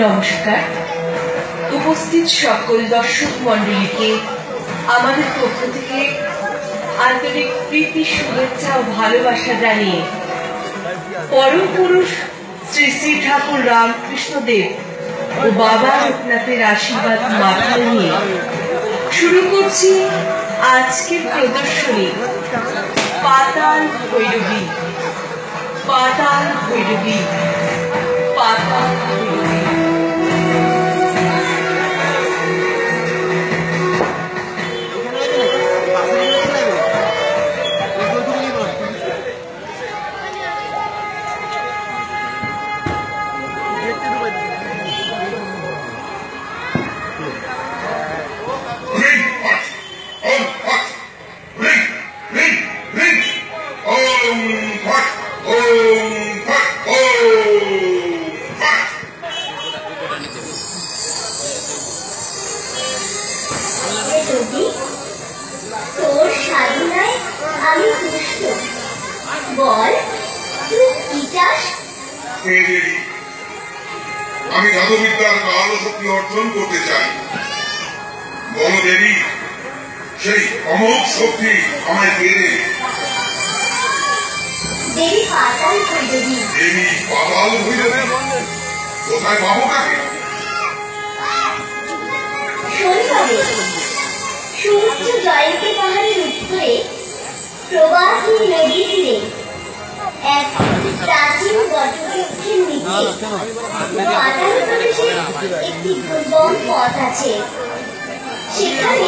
নমস্কার। উপস্থিত সকল দর্শক মণ্ডলীকে আমাদের পক্ষ থেকে আন্তরিক প্রীতি, শুভেচ্ছা ও ভালোবাসা জানিয়ে পরম পুরুষ শ্রী শ্রী ঠাকুর রামকৃষ্ণদেব ও বাবা লোকনাথের আশীর্বাদ মাথায় নিয়ে শুরু করছি আজকের প্রদর্শনী পাতাল ভৈরবী। পাতাল ভৈরবী, পাতাল ভৈরবী। আমি জাদুবিদ্যার কালো শক্তি অর্জন করতে চাই। বলো দেবী, সেই অমোঘ শক্তি আমায় দিয়ে দেবে। দেবী পাতাল ভৈরবী। দেবী পাতাল ভৈরবী, কোথায় পাবো তাকে? শৈশবে সমুদ্র জয়ন্তী পাহাড়ের উত্তরে প্রবাহী নদী তীরে এক প্রাচীন বটবৃক্ষের নিচে পাতাল প্রদেশের একটি দুর্গম পথ আছে। সেখানে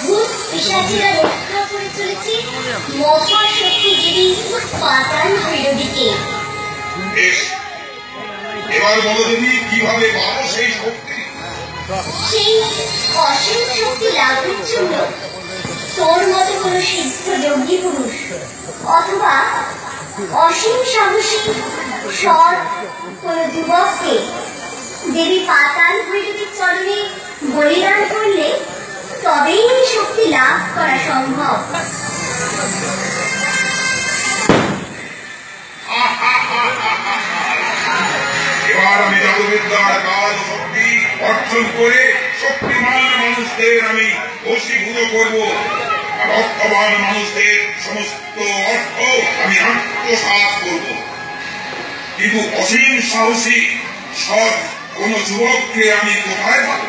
ভূত পিশাচেরা রক্ষা করে চলেছে মহাশক্তি দেবী পাতাল ভৈরবীকে। এবার বলো দেবী, কিভাবে পাবো সেই শক্তি? সেই অসীম শক্তি লাভের জন্য তোর মতো কোন সিদ্ধ যোগী পুরুষ অথবা অসীম সাহসী সৎ কোন যুবককে দেবী পাতাল ভৈরবীর চরণে বলিদান করলে তবেই এই শক্তি লাভ করা সম্ভব। এবার আমি জাদুবিদ্যার কালো শক্তি অর্জন করে শক্তিমান মানুষদের আমি বশীভূত করব। অর্থবান মানুষদের সমস্ত অর্থ আমি আত্মসাৎ করব। কিন্তু অসীম সাহসী সৎ কোন যুবককে আমি কোথায় পাব?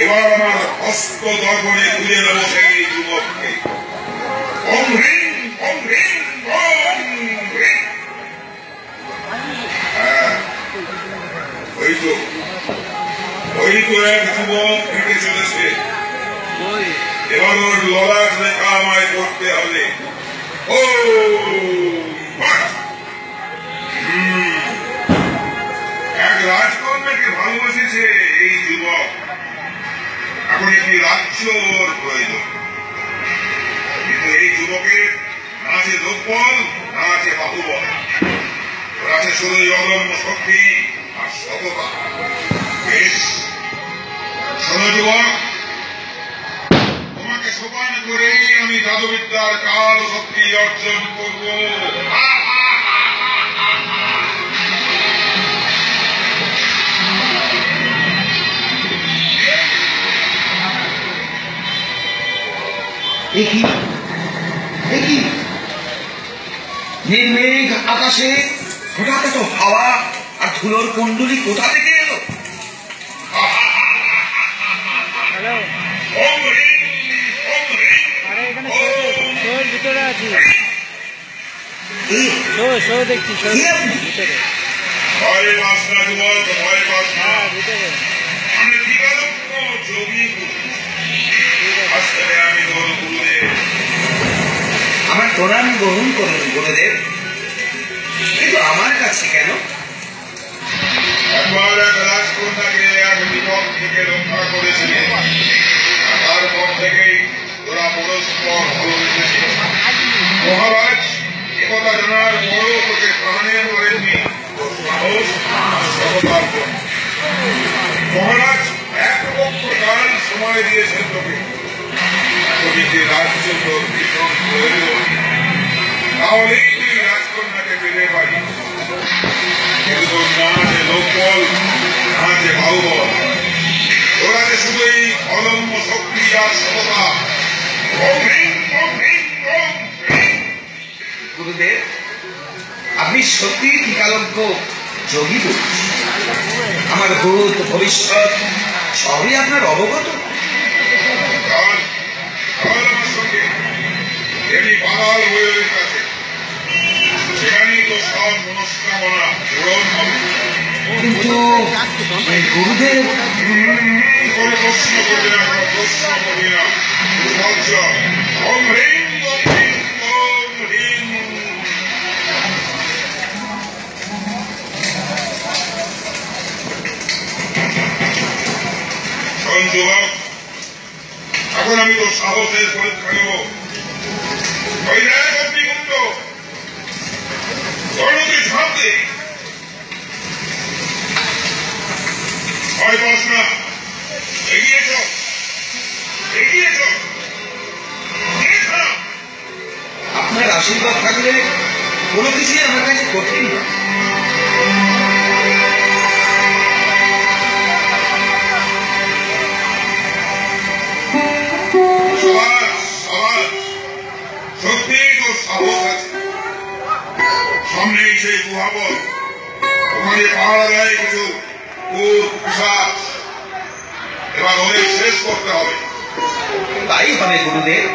এবার আমার হস্ত দর্পণে তুলে দেব সেই যুবককে। ওম হ্রিং ওম হ্রিং ওম হ্রিং। ওই তো এক যুবক হেঁটে চলেছে। এবার ওর ললাট রেখা আমায় করতে হবে। ও এক রাজকন্যাকে ভালোবেসেছে এই যুবক। এখন একটি রাজ্য ওর প্রয়োজন। কিন্তু এই যুবকের না আছে লোকবল, না আছে বাহুবল, ওর আছে শুধু অদম্য শক্তি আর সততা। বেশ, শোনো যুবক, তোমাকে সোপান করেই আমি জাদুবিদ্যার কাল শক্তি অর্জন করব। নির্মেঘ আকাশে হঠাৎ এত হাওয়া আর ধুলোর কুণ্ডলী কোথা থেকে এলো? ভিতরে আছি, দেখছি ভিতরে। আমার প্রণাম গ্রহণ করুন গুরুদেব, কিন্তু আমার কাছে কেন? একবার এক রাজকন্যাকে এক বিপদ থেকে রক্ষা করেছিলেন, তারপর থেকেই ওরা পরস্পর ভালোবেসেছিল। মহারাজ একথা জানার পরও তোকে প্রাণে করেননি সাহস সততার জন্য। মহারাজ এক পক্ষ কাল সময় দিয়েছেন তোকে, যদি যে রাজ্য তোর ভীষণ প্রয়োজন, তাহলেই তুই রাজকন্যাকে পেতে পারিস। কিন্তু তোর না আছে লোকবল, না আছে বাহুবল, তোর আছে শুধু এই অলম্ব শক্তি আর সততা। গুরুদেব, আপনি সত্যি টিকালজ্ঞ যোগী পুরুষ। আমার ভূত ভবিষ্যৎ সবই আপনার অবগত। আমার সঙ্গে এটি বাঙাল হয়ে গেছে, সেখানেই তো সব মনস্কামনা পূরণ হবে। কিন্তু গুরুদেব, কোনো প্রশ্ন করবে না, কোনো প্রশ্ন করবে না, শুধুমাত্র ওম হ্রিং ওম হ্রিং ওম হ্রিং। শোন যুবক, এখন আমি তোর সাহসের পরীক্ষা নেব। ওই দেখ অগ্নিকুণ্ড, গণকে ঝাঁপ দে। ভয় পাস না, এগিয়ে চল, এগিয়ে চল। আপনার আশীর্বাদ থাকলে কোনো কিছুই আমার কাছে কঠিন না। সত্যি তোর সাহস আছে। সামনে সেই গুহাবল, ওখানে পাহারা দেয় কিছু পিশাচ। এবার ওদের শেষ করতে হবে। তাই হবে গুরুদেব।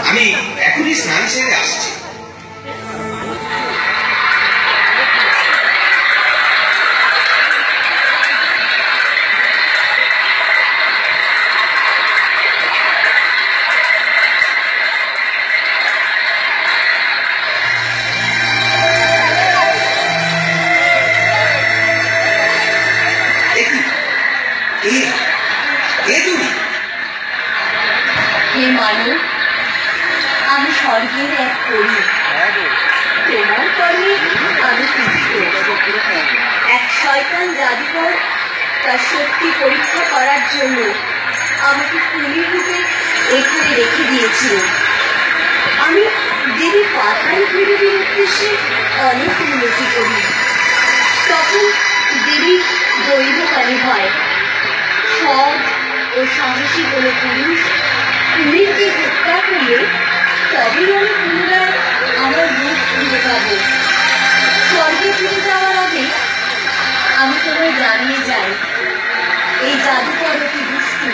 আমি এখনই স্নান সেরে আসছি। আমি স্বর্গের এক করি, তোমার কর্মে আমি তুষ্ট। এক শয়তান জাদুকর তার শক্তি পরীক্ষা করার জন্য আমাকে কুলির রূপে এখানে রেখে দিয়েছিল। আমি দেবী পাতাল ভৈরবীর উদ্দেশ্যে অনেক উন্নতি করি। তখন দেবী দৈবকালী হয়। সৎ ও সাহসী কোনো পুরুষ কুলিরকে হত্যা করলে তবেই আমি পুনরায় আমার রূপ ফিরে পাবো। স্বর্গে ফিরে যাওয়ার আগে আমি তোমায় জানিয়ে যাই, এই জাদুকর অতি দুষ্টু।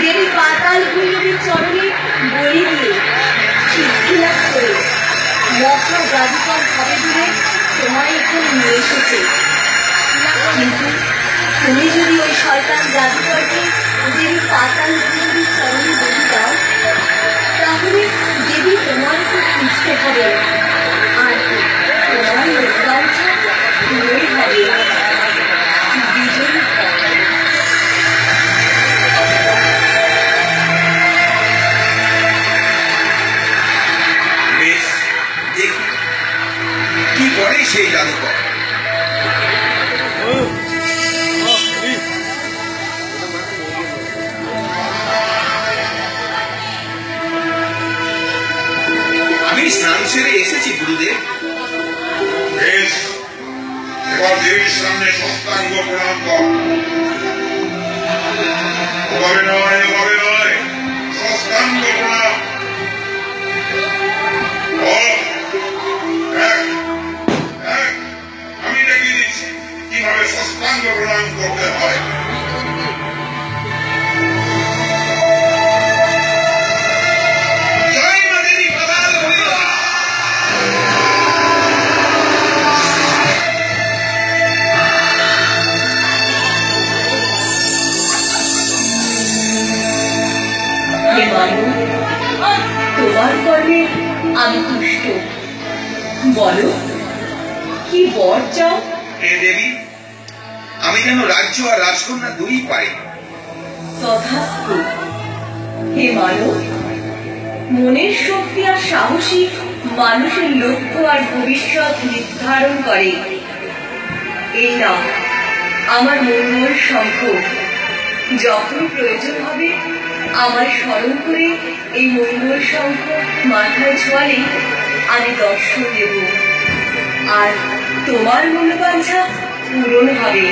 দেবী পাতাল ভৈরবীর চরণে বলি দিয়ে সিদ্ধি লাভ করে মহা জাদুকর ভাবে দূরে তোমায় এখানে নিয়ে এসেছে। কিন্তু তুমি যদি ওই শয়তান জাদুকরকে দেবী পাতাল ভৈরবীর চরণে বলি দাও, তাহলে দেবী তোমার উপর তুষ্ট হবে আর আমি স্নান সেরে এসেছি গুরুদেব। বেশ, এবার দেবীর সামনে সস্তাঙ্গ প্রণাম কর। ওভাবে নয়, ওভাবে নয়, সস্তাঙ্গ প্রণাম। আমি দেখিয়ে দিচ্ছি কিভাবে সস্তাঙ্গ প্রণাম করতে হয়। জয় মা দেবী, প্রভাত হইল। হে মানব, তোমার কর্মে আমি তুষ্ট। বলো, কি বর চাও? হে দেবী, আমি যেন রাজ্য আর রাজকন্যা দুই পাই। তথাস্তু। হে মানব, মনের শক্তি আর সাহসী মানুষের লক্ষ্য আর ভবিষ্যৎ নির্ধারণ করে। এই নাও আমার মঙ্গল শঙ্খ। যখন প্রয়োজন হবে আমার স্মরণ করে এই মঙ্গল শঙ্খ মাথায় ছোঁয়ালে আমি দর্শন দেব, আর তোমার মনোবাঞ্ছা পূরণ হবে।